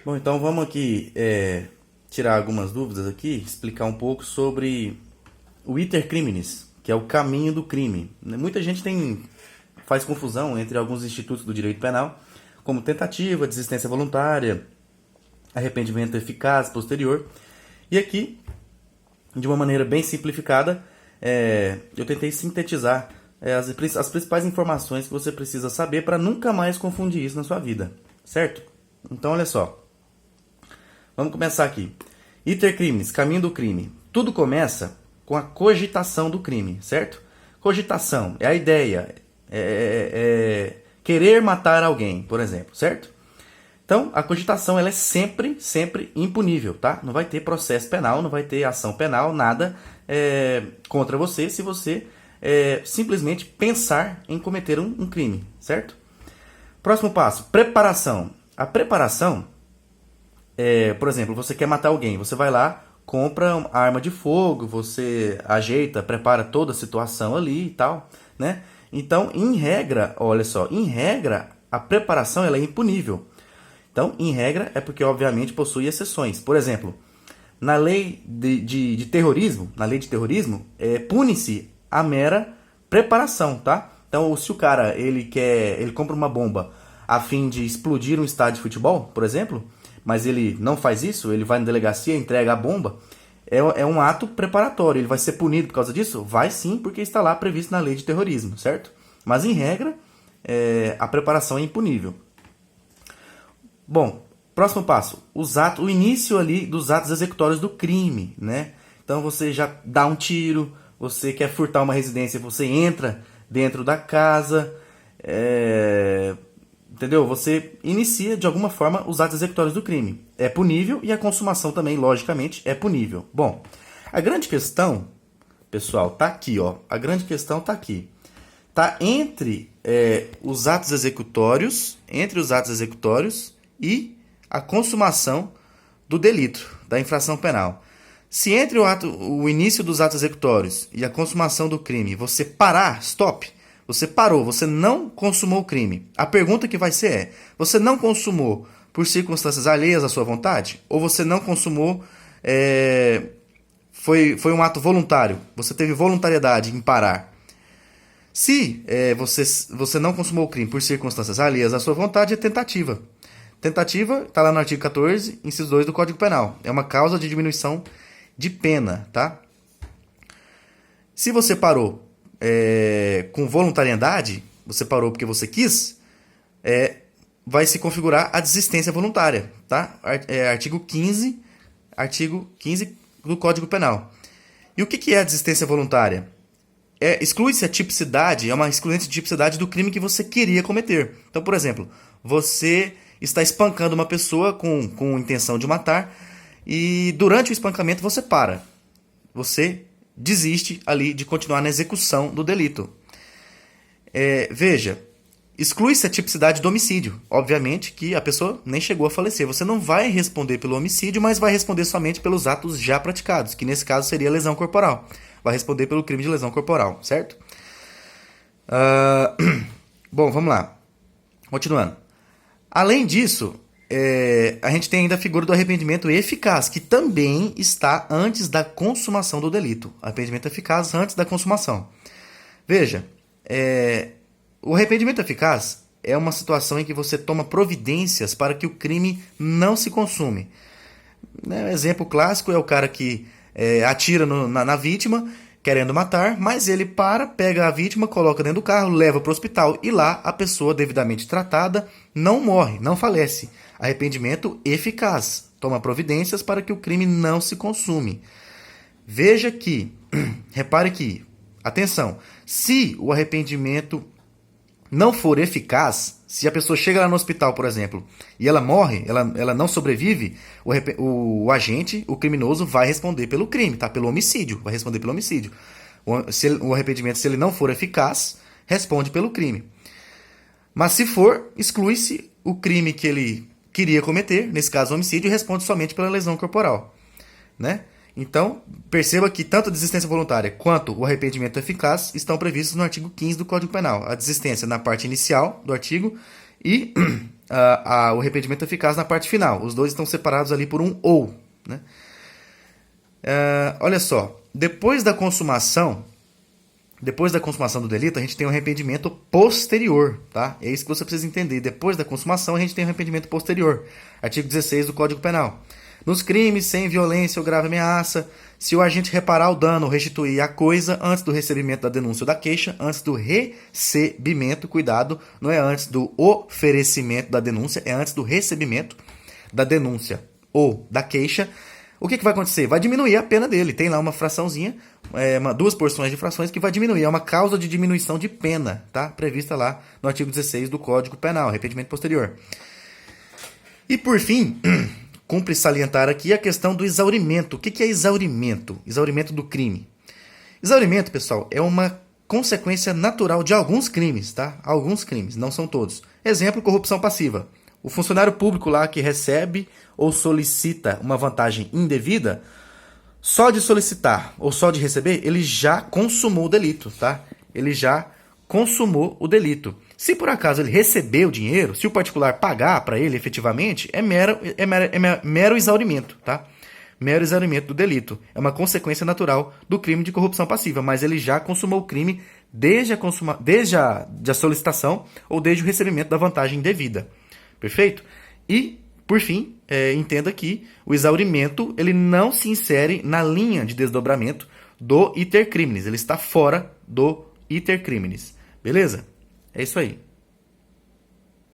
Bom, então vamos aqui tirar algumas dúvidas aqui, explicar um pouco sobre o iter criminis, que é o caminho do crime. Muita gente faz confusão entre alguns institutos do direito penal, como tentativa, desistência voluntária, arrependimento eficaz posterior. E aqui, de uma maneira bem simplificada, eu tentei sintetizar as principais informações que você precisa saber para nunca mais confundir isso na sua vida, certo? Então, olha só. Vamos começar aqui. Iter criminis, caminho do crime. Tudo começa com a cogitação do crime, certo? Cogitação é a ideia, querer matar alguém, por exemplo, certo? Então, a cogitação ela é sempre impunível, tá? Não vai ter processo penal, não vai ter ação penal, nada contra você se você simplesmente pensar em cometer um crime, certo? Próximo passo, preparação. A preparação, por exemplo, você quer matar alguém, você vai lá, compra uma arma de fogo, você ajeita, prepara toda a situação ali e tal, né? Então, em regra, olha só, em regra, a preparação ela é impunível. Então, em regra, é porque, obviamente, possui exceções. Por exemplo, na lei de terrorismo, pune-se a mera preparação, tá? Então, se o cara ele compra uma bomba a fim de explodir um estádio de futebol, por exemplo, mas ele não faz isso, ele vai na delegacia, entrega a bomba, é um ato preparatório. Ele vai ser punido por causa disso? Vai sim, porque está lá previsto na lei de terrorismo, certo? Mas, em regra, a preparação é impunível. Bom, próximo passo, o início ali dos atos executórios do crime, né? Então você já dá um tiro, você quer furtar uma residência, você entra dentro da casa, entendeu? Você inicia de alguma forma os atos executórios do crime. É punível e a consumação também, logicamente, é punível. Bom, a grande questão, pessoal, tá aqui, ó. A grande questão tá aqui. Tá entre os atos executórios, e a consumação do delito, da infração penal. Se entre o início dos atos executórios e a consumação do crime você parar, stop, você parou, você não consumou o crime. A pergunta que vai ser você não consumou por circunstâncias alheias à sua vontade? Ou você não consumou, foi um ato voluntário, você teve voluntariedade em parar? Se você não consumou o crime por circunstâncias alheias à sua vontade, é tentativa. Tentativa está lá no artigo 14, inciso 2 do Código Penal. É uma causa de diminuição de pena, tá? Se você parou com voluntariedade, você parou porque você quis, vai se configurar a desistência voluntária, tá? Artigo 15 do Código Penal. E o que é a desistência voluntária? Exclui-se a tipicidade, é uma excluinte de tipicidade do crime que você queria cometer. Então, por exemplo, você está espancando uma pessoa com intenção de matar e durante o espancamento você para. Você desiste ali de continuar na execução do delito. Veja, exclui-se a tipicidade do homicídio. Obviamente que a pessoa nem chegou a falecer. Você não vai responder pelo homicídio, mas vai responder somente pelos atos já praticados, que nesse caso seria lesão corporal. Vai responder pelo crime de lesão corporal, certo? Bom, vamos lá. Continuando. Além disso, a gente tem ainda a figura do arrependimento eficaz, que também está antes da consumação do delito. Arrependimento eficaz antes da consumação. Veja, o arrependimento eficaz é uma situação em que você toma providências para que o crime não se consume. Um exemplo clássico é o cara que atira na vítima, querendo matar, mas ele pega a vítima, coloca dentro do carro, leva para o hospital e lá a pessoa devidamente tratada não morre, não falece. Arrependimento eficaz. Toma providências para que o crime não se consume. Veja que, repare que, atenção, se o arrependimento não for eficaz, se a pessoa chega lá no hospital, por exemplo, e ela morre, ela não sobrevive, o agente, o criminoso, vai responder pelo crime, tá? Pelo homicídio, vai responder pelo homicídio. O arrependimento, se ele não for eficaz, responde pelo crime. Mas se for, exclui-se o crime que ele queria cometer, nesse caso o homicídio, e responde somente pela lesão corporal, né? Então, perceba que tanto a desistência voluntária quanto o arrependimento eficaz estão previstos no artigo 15 do Código Penal. A desistência na parte inicial do artigo e o arrependimento eficaz na parte final. Os dois estão separados ali por um ou, né? Olha só, depois da consumação do delito, a gente tem um arrependimento posterior, tá? É isso que você precisa entender. Depois da consumação, a gente tem um arrependimento posterior. Artigo 16 do Código Penal. Nos crimes sem violência ou grave ameaça, se o agente reparar o dano ou restituir a coisa antes do recebimento da denúncia ou da queixa, antes do recebimento, cuidado, não é antes do oferecimento da denúncia, é antes do recebimento da denúncia ou da queixa, o que vai acontecer? Vai diminuir a pena dele. Tem lá uma fraçãozinha, duas porções de frações que vai diminuir. É uma causa de diminuição de pena, tá? Prevista lá no artigo 16 do Código Penal, arrependimento posterior. E por fim, cumpre salientar aqui a questão do exaurimento. O que é exaurimento? Exaurimento do crime. Exaurimento, pessoal, é uma consequência natural de alguns crimes, tá? Alguns crimes, não são todos. Exemplo, corrupção passiva. O funcionário público lá que recebe ou solicita uma vantagem indevida, só de solicitar ou só de receber, ele já consumou o delito, tá? Ele já consumou o delito. Se por acaso ele recebeu o dinheiro, se o particular pagar para ele efetivamente, é mero exaurimento, tá? Mero exaurimento do delito. É uma consequência natural do crime de corrupção passiva, mas ele já consumou o crime desde a solicitação ou desde o recebimento da vantagem indevida. Perfeito? E, por fim, entenda que o exaurimento ele não se insere na linha de desdobramento do iter criminis. Ele está fora do iter criminis. Beleza? É isso aí.